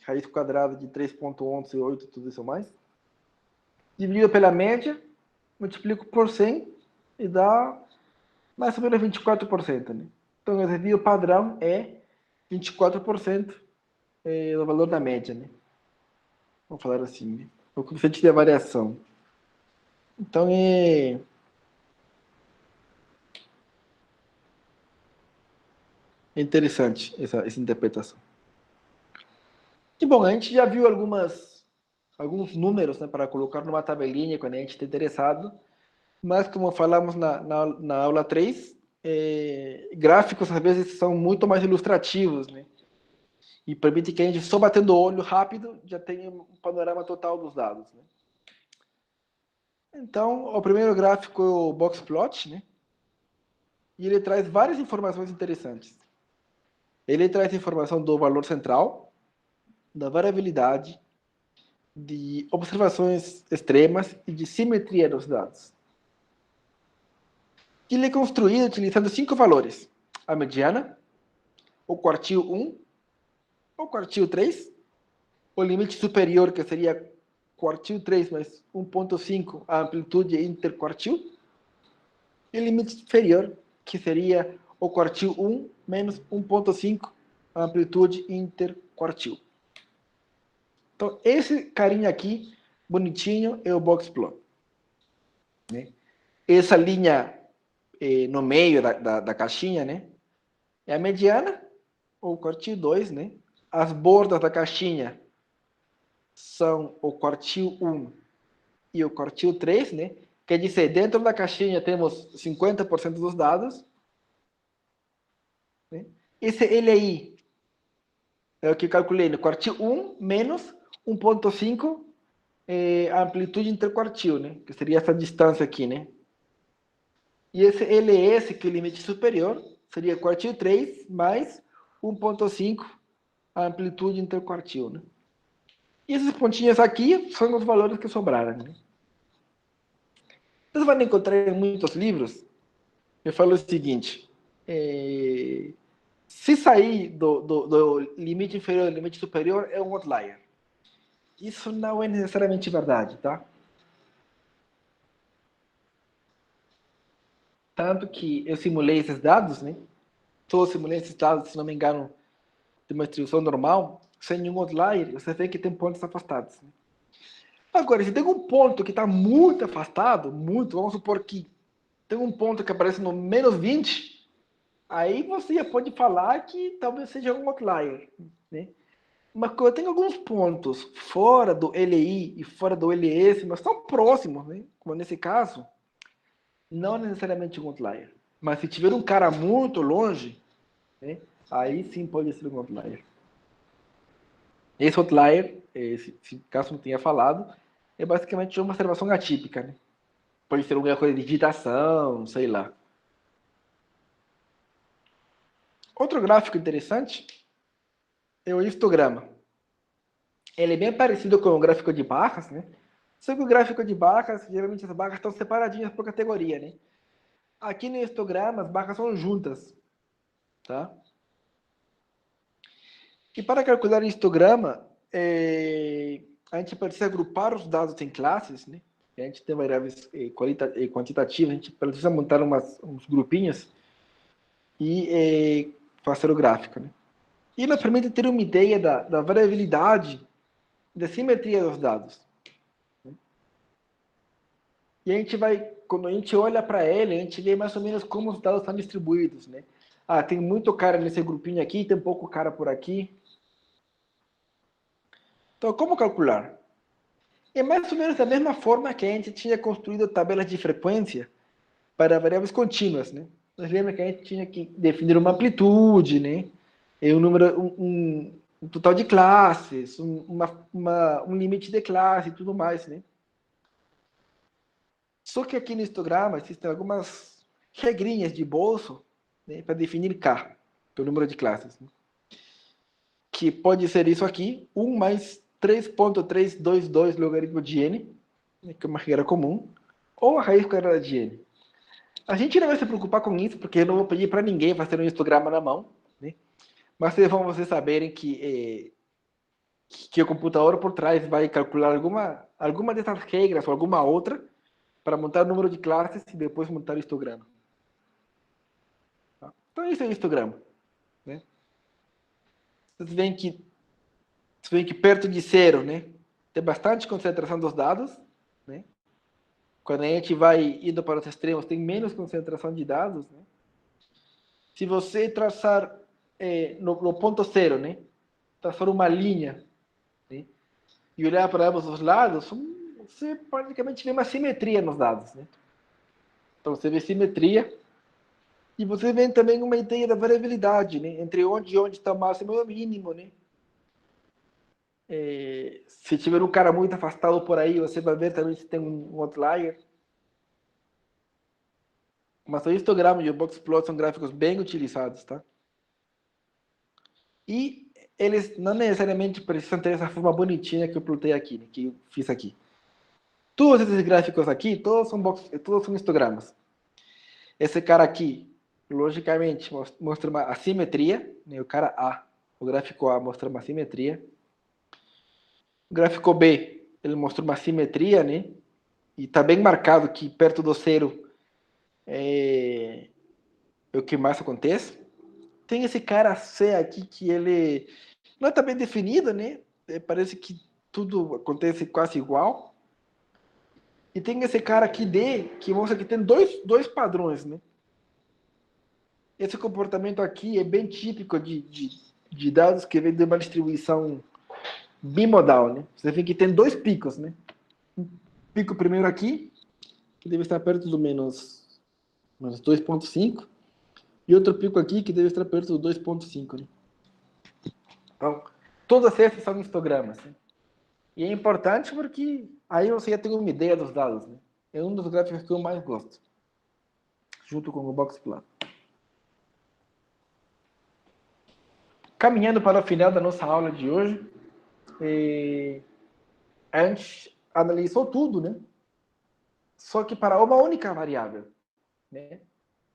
Raiz quadrada de 3,11,8, tudo isso mais. Dividido pela média, multiplico por 100 e dá mais ou menos 24%. Né? Então, o desvio padrão é 24% do valor da média. Né? Vamos falar assim, né? O coeficiente de variação. Então, é interessante essa interpretação. E, bom, a gente já viu alguns números, né, para colocar numa tabelinha quando a gente está interessado, mas como falamos na aula 3, gráficos às vezes são muito mais ilustrativos, né? E permite que a gente, só batendo o olho rápido, já tenha um panorama total dos dados. Né? Então, o primeiro gráfico é o box plot, né? E ele traz várias informações interessantes. Ele traz informação do valor central, da variabilidade, de observações extremas e de simetria dos dados. Ele é construído utilizando 5 valores: a mediana, o quartil 1, o quartil 3 o limite superior, que seria quartil 3 mais 1,5 a amplitude interquartil, e o limite inferior, que seria o quartil 1 menos 1,5 a amplitude interquartil. Então, esse carinha aqui, bonitinho, é o box plot. Né? Essa linha no meio da caixinha, né? É a mediana, ou quartil 2, né? As bordas da caixinha são o quartil 1 e o quartil 3, né? Quer dizer, dentro da caixinha temos 50% dos dados. Né? Esse LI é o que eu calculei no quartil 1 menos 1,5 a amplitude interquartil, né? Que seria essa distância aqui, né? E esse LS, que é o limite superior, seria quartil 3 mais 1,5 a amplitude interquartil, né? E esses pontinhos aqui são os valores que sobraram, né? Vocês vão encontrar em muitos livros, eu falo o seguinte, se sair do limite inferior ao limite superior, é um outlier. Isso não é necessariamente verdade, tá? Tanto que eu simulei esses dados, né? Só simulei esses dados, se não me engano, de uma distribuição normal, sem nenhum outlier, você vê que tem pontos afastados. Né? Agora, se tem um ponto que está muito afastado, muito, vamos supor que tem um ponto que aparece no menos 20, aí você já pode falar que talvez seja um outlier. Né? Mas quando tem alguns pontos fora do LI e fora do LS, mas tão próximos, né? Como nesse caso, não necessariamente um outlier. Mas se tiver um cara muito longe, né? Aí sim pode ser um outlier. Esse outlier, se caso não tenha falado, é basicamente uma observação atípica. Né? Pode ser alguma coisa de digitação, sei lá. Outro gráfico interessante é o histograma. Ele é bem parecido com o gráfico de barras, né? Só que o gráfico de barras, geralmente as barras estão separadinhas por categoria, né? Aqui no histograma, as barras são juntas, tá? E para calcular o histograma, a gente precisa agrupar os dados em classes, né? A gente tem variáveis quantitativas, a gente precisa montar uns grupinhos e fazer o gráfico, né? E nos permite ter uma ideia da variabilidade, da simetria dos dados. E a gente vai, quando a gente olha para ele, a gente vê mais ou menos como os dados estão distribuídos, né? Ah, tem muito cara nesse grupinho aqui, tem pouco cara por aqui. Então, como calcular? É mais ou menos da mesma forma que a gente tinha construído tabelas de frequência para variáveis contínuas, né? Nós lembra que a gente tinha que definir uma amplitude, né? E um total de classes, um limite de classe e tudo mais, né? Só que aqui no histograma existem algumas regrinhas de bolso, né, para definir K, que é o número de classes. Né? Que pode ser isso aqui, 1 mais 3,322 logaritmo de n, né, que é uma regra comum, ou a raiz quadrada de n. A gente não vai se preocupar com isso, porque eu não vou pedir para ninguém fazer um histograma na mão, né? Mas é bom vocês saberem que o computador por trás vai calcular alguma dessas regras ou alguma outra para montar o número de classes e depois montar o histograma. Tá? Então, isso é o histograma. Né? Vocês veem que perto de zero, né, tem bastante concentração dos dados. Né? Quando a gente vai indo para os extremos, tem menos concentração de dados. Né? Se você traçar no ponto zero, né, traçar uma linha, né, e olhar para ambos os lados, você praticamente vê uma simetria nos dados. Né? Então, você vê simetria e você vê também uma ideia da variabilidade, né? Entre onde está o máximo e o mínimo, né? Se tiver um cara muito afastado por aí, você vai ver também se tem um outlier. Mas o histograma e o boxplot são gráficos bem utilizados, tá? E eles não necessariamente precisam ter essa forma bonitinha que eu plotei aqui, né? Que eu fiz aqui. Todos esses gráficos aqui, todos são histogramas. Esse cara aqui, logicamente, mostra uma assimetria, né? O cara A, o gráfico A mostra uma assimetria. O gráfico B, ele mostra uma simetria, né? E está bem marcado que perto do zero é o que mais acontece. Tem esse cara C aqui que ele não está bem definido, né? Parece que tudo acontece quase igual. E tem esse cara aqui D, que mostra que tem dois padrões, né? Esse comportamento aqui é bem típico de dados que vem de uma distribuição bimodal, né? Você vê que tem dois picos, né? Um pico primeiro aqui, que deve estar perto do menos 2,5, e outro pico aqui, que deve estar perto do 2,5, né? Então, todos esses são histogramas, né? E é importante porque aí você já tem uma ideia dos dados, né? É um dos gráficos que eu mais gosto, junto com o boxplot. Caminhando para o final da nossa aula de hoje, a gente analisou tudo, né? Só que para uma única variável, né?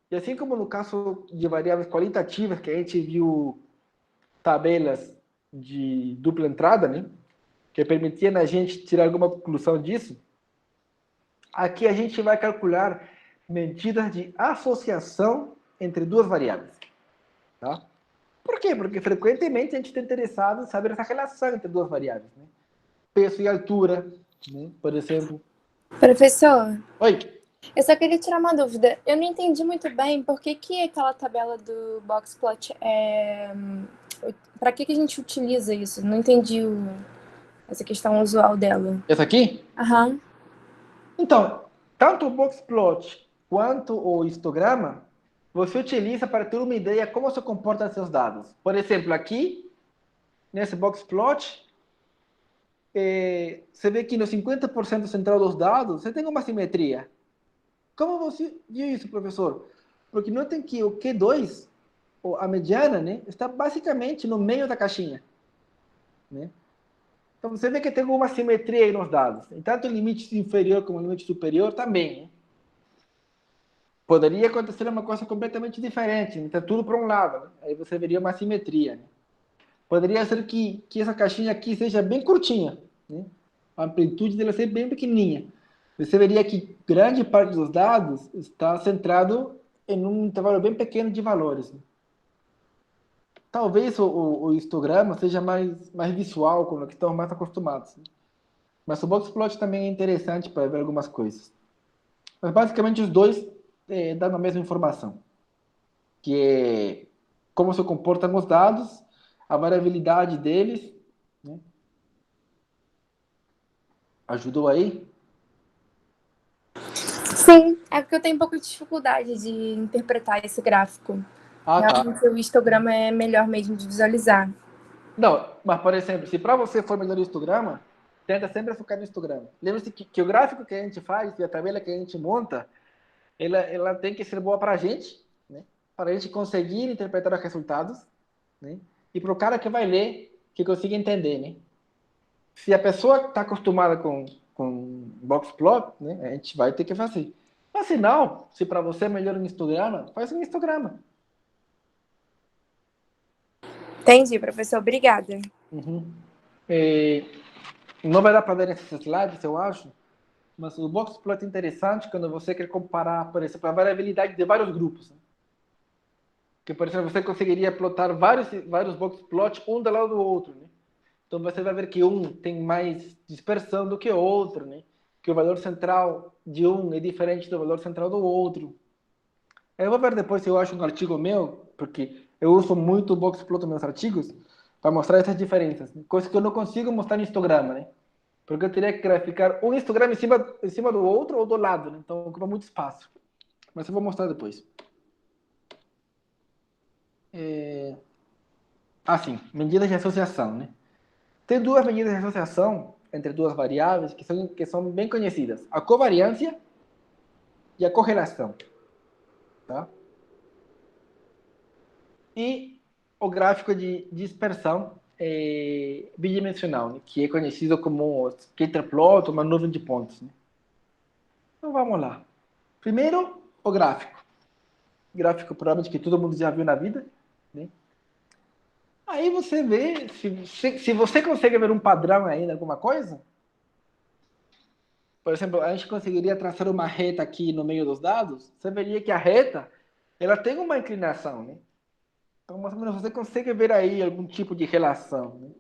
E assim como no caso de variáveis qualitativas, que a gente viu tabelas de dupla entrada, né? Que permitiam a gente tirar alguma conclusão disso, aqui a gente vai calcular medidas de associação entre duas variáveis. Tá? Por quê? Porque frequentemente a gente está interessado em saber essa relação entre duas variáveis. Né? Peso e altura, né? Por exemplo. Professor, Oi. eu só queria tirar uma dúvida. Eu não entendi muito bem por que aquela tabela do boxplot é... Para que a gente utiliza isso? Não entendi essa questão usual dela. Essa aqui? Aham. Então, tanto o boxplot quanto o histograma, você utiliza para ter uma ideia como se comportam seus dados. Por exemplo, aqui, nesse boxplot, você vê que no 50% central dos dados, você tem uma simetria. Como você viu isso, professor? Porque notem que o Q2, a mediana, né, está basicamente no meio da caixinha. Né? Então, você vê que tem uma simetria aí nos dados. E tanto o limite inferior como o limite superior também. Né? Poderia acontecer uma coisa completamente diferente. Está tudo para um lado. Né? Aí você veria uma simetria. Né? Poderia ser que essa caixinha aqui seja bem curtinha. Né? A amplitude dela ser bem pequenininha. Você veria que grande parte dos dados está centrado em um intervalo bem pequeno de valores. Né? Talvez o histograma seja mais visual, com o que estamos mais acostumados. Né? Mas o boxplot também é interessante para ver algumas coisas. Mas basicamente os dois dão a mesma informação, que é como se comportam os dados, a variabilidade deles. Né? Ajudou aí? Sim, é porque eu tenho um pouco de dificuldade de interpretar esse gráfico. Ah, tá. Realmente o histograma é melhor mesmo de visualizar. Não, mas por exemplo, se para você for melhor o histograma, tenta sempre focar no histograma. Lembre-se que o gráfico que a gente faz e a tabela que a gente monta, ela tem que ser boa para a gente, né? Para a gente conseguir interpretar os resultados, né? E para o cara que vai ler, que consiga entender, né? Se a pessoa está acostumada com boxplot, né? A gente vai ter que fazer. Mas se não, se para você é melhor um histograma, faz um histograma. Entendi, professor. Obrigada. Uhum. Não vai dar para ver nesses slides, eu acho, mas o boxplot é interessante quando você quer comparar, por exemplo, a variabilidade de vários grupos. Né? Que, por exemplo, você conseguiria plotar vários boxplots um do lado do outro. Né? Então, você vai ver que um tem mais dispersão do que o outro, né? Que o valor central de um é diferente do valor central do outro. Eu vou ver depois se eu acho um artigo meu, porque eu uso muito o boxplot nos meus artigos, para mostrar essas diferenças. Né? Coisa que eu não consigo mostrar no histograma, né? Porque eu teria que graficar um histograma em cima do outro ou do lado, né? Então ocupa muito espaço. Mas eu vou mostrar depois. Sim, medidas de associação, né? Tem duas medidas de associação entre duas variáveis que são bem conhecidas. A covariância e a correlação. Tá? E o gráfico de dispersão bidimensional, né? Que é conhecido como scatter-plot, uma nuvem de pontos. Né? Então vamos lá. Primeiro, o gráfico. Gráfico provavelmente que todo mundo já viu na vida. Né? Aí você vê, se você consegue ver um padrão aí em alguma coisa, por exemplo, a gente conseguiria traçar uma reta aqui no meio dos dados, você veria que a reta, ela tem uma inclinação, né? Então, mais ou menos, você consegue ver aí algum tipo de relação, né?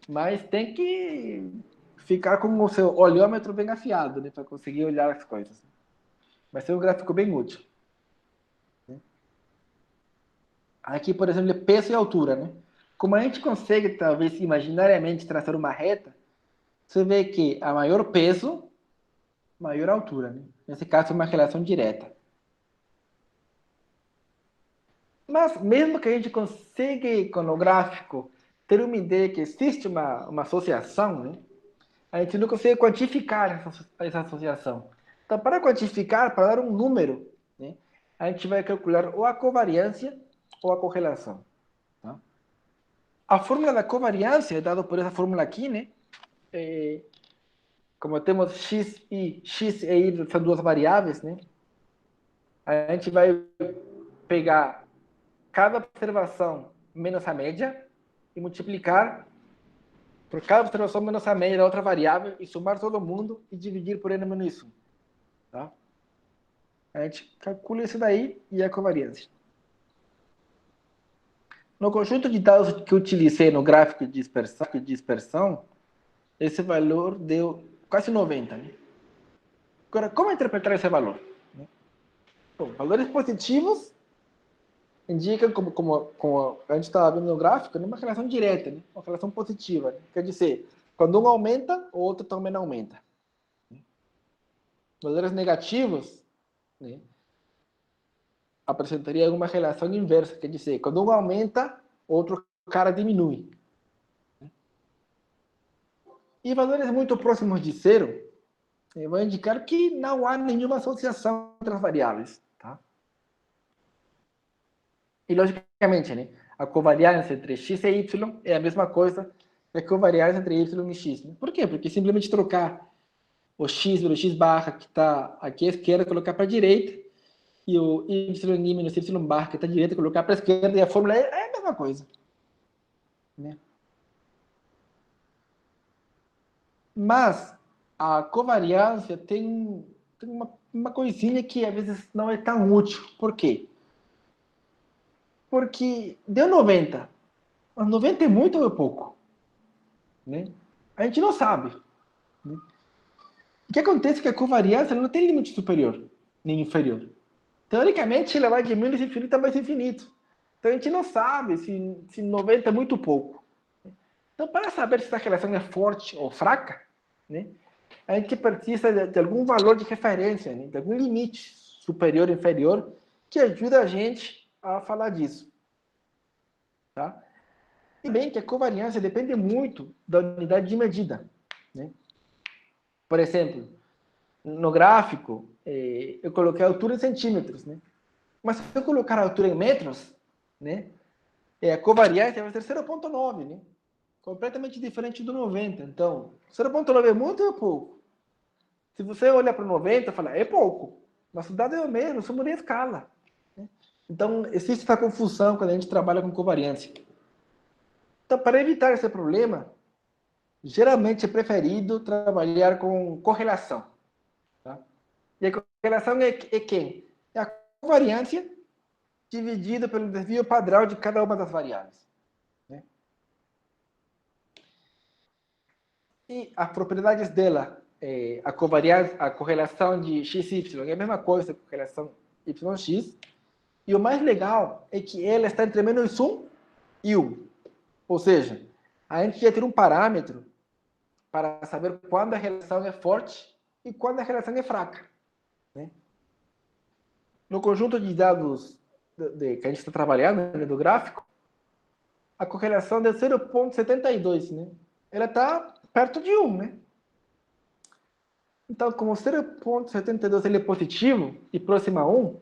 Mas tem que ficar com o seu olhômetro bem afiado, né? Para conseguir olhar as coisas. Vai ser um gráfico bem útil. Aqui, por exemplo, é peso e altura, né? Como a gente consegue, talvez, imaginariamente traçar uma reta, você vê que a maior peso, maior altura, né? Nesse caso, é uma relação direta. Mas, mesmo que a gente consiga, com o gráfico, ter uma ideia que existe uma associação, né? A gente não consegue quantificar essa associação. Então, para quantificar, para dar um número, né? A gente vai calcular ou a covariância ou a correlação. Tá? A fórmula da covariância é dada por essa fórmula aqui, né? Como temos x e y são duas variáveis, né? A gente vai pegar cada observação menos a média e multiplicar por cada observação menos a média da outra variável e somar todo mundo e dividir por n menos 1. Tá? A gente calcula isso daí e a covariância. No conjunto de dados que eu utilizei no gráfico de dispersão, esse valor deu quase 90. Né? Agora, como interpretar esse valor? Bom, valores positivos indicam, como a gente estava vendo no gráfico, uma relação direta, né? Uma relação positiva. Né? Quer dizer, quando um aumenta, o outro também aumenta. Valores negativos, né? Apresentaria uma relação inversa, quer dizer, quando um aumenta, o outro cara diminui. E valores muito próximos de zero vão indicar que não há nenhuma associação entre as variáveis. Tá? E, logicamente, né, a covariância entre x e y é a mesma coisa que a covariância entre y e x. Né? Por quê? Porque simplesmente trocar o x pelo x barra, que está aqui à esquerda, colocar para a direita, e o y menos y barra, que está à direita, colocar para a esquerda, e a fórmula é a mesma coisa. Né? Mas a covariância tem uma coisinha que às vezes não é tão útil. Por quê? Porque deu 90. Mas 90 é muito ou é pouco? Né? A gente não sabe. Né? O que acontece é que a covariância não tem limite superior nem inferior. Teoricamente, ela vai de menos infinito a mais infinito. Então, a gente não sabe se 90 é muito pouco. Então, para saber se essa relação é forte ou fraca, né, a gente precisa de algum valor de referência, né, de algum limite superior ou inferior, que ajuda a gente a falar disso. Tá? E bem que a covariância depende muito da unidade de medida. Né? Por exemplo, no gráfico, eu coloquei a altura em centímetros. Né? Mas se eu colocar a altura em metros, né, a covariância vai ser 0,9, né? Completamente diferente do 90. Então, 0,9 é muito ou é pouco? Se você olhar para o 90 e falar, é pouco. Mas o dado é o mesmo, só mudei a escala. Né? Então, existe essa confusão quando a gente trabalha com covariância. Então, para evitar esse problema, geralmente é preferido trabalhar com correlação. Tá? E a correlação é quem? É a covariância dividida pelo desvio padrão de cada uma das variáveis. Né? E as propriedades dela, a covariância, a correlação de XY é a mesma coisa que a correlação YX. E o mais legal é que ela está entre menos 1 e 1. Ou seja, a gente ia ter um parâmetro para saber quando a relação é forte e quando a relação é fraca. Né? No conjunto de dados que a gente está trabalhando, né, do gráfico, a correlação é 0,72. Né? Ela está perto de 1. Né? Então, como 0,72 ele é positivo e próximo a 1,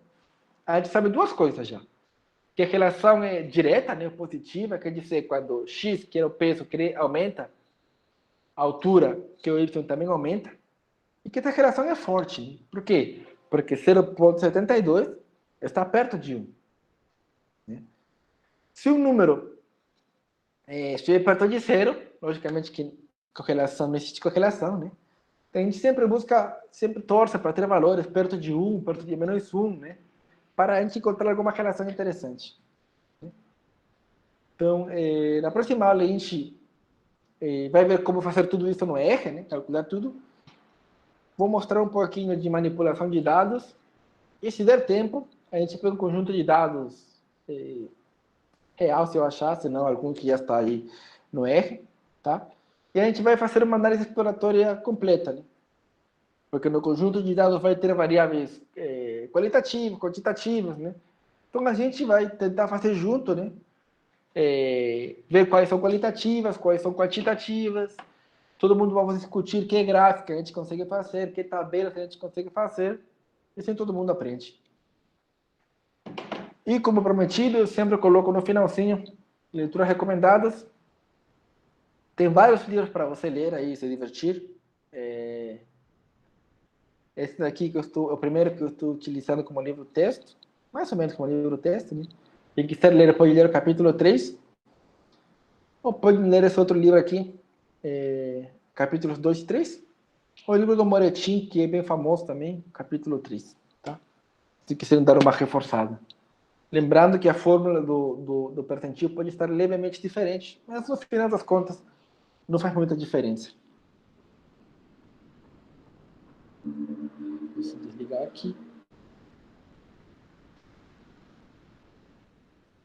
a gente sabe duas coisas já. Que a relação é direta, né, positiva, quer dizer, quando x, que é o peso, que aumenta, a altura, que é o y, também aumenta, e que essa relação é forte. Né? Por quê? Porque 0,72 está perto de 1. Né? Se um número Se é perto de zero, logicamente que correlação não existe correlação, né? Então, a gente sempre torce para ter valores perto de 1, perto de menos 1, né? Para a gente encontrar alguma relação interessante. Então, na próxima aula, a gente vai ver como fazer tudo isso no R, né? Calcular tudo. Vou mostrar um pouquinho de manipulação de dados. E, se der tempo, a gente pega um conjunto de dados real, se eu achar, senão algum que já está aí no R, tá? E a gente vai fazer uma análise exploratória completa, né? Porque no conjunto de dados vai ter variáveis qualitativas, quantitativas, né? Então, a gente vai tentar fazer junto, né? Ver quais são qualitativas, quais são quantitativas. Todo mundo vai discutir que gráfica a gente consegue fazer, que tabelas a gente consegue fazer, e assim todo mundo aprende. E, como prometido, eu sempre coloco no finalzinho leituras recomendadas. Tem vários livros para você ler aí, se divertir. Esse daqui é o primeiro que eu estou utilizando como livro-texto, mais ou menos como livro-texto, né? Quem quiser ler, pode ler o capítulo 3, ou pode ler esse outro livro aqui, capítulos 2 e 3, ou o livro do Moretti, que é bem famoso também, capítulo 3, tá? Se quiserem dar uma reforçada. Lembrando que a fórmula do percentil pode estar levemente diferente, mas no final das contas não faz muita diferença. Deixa eu desligar aqui.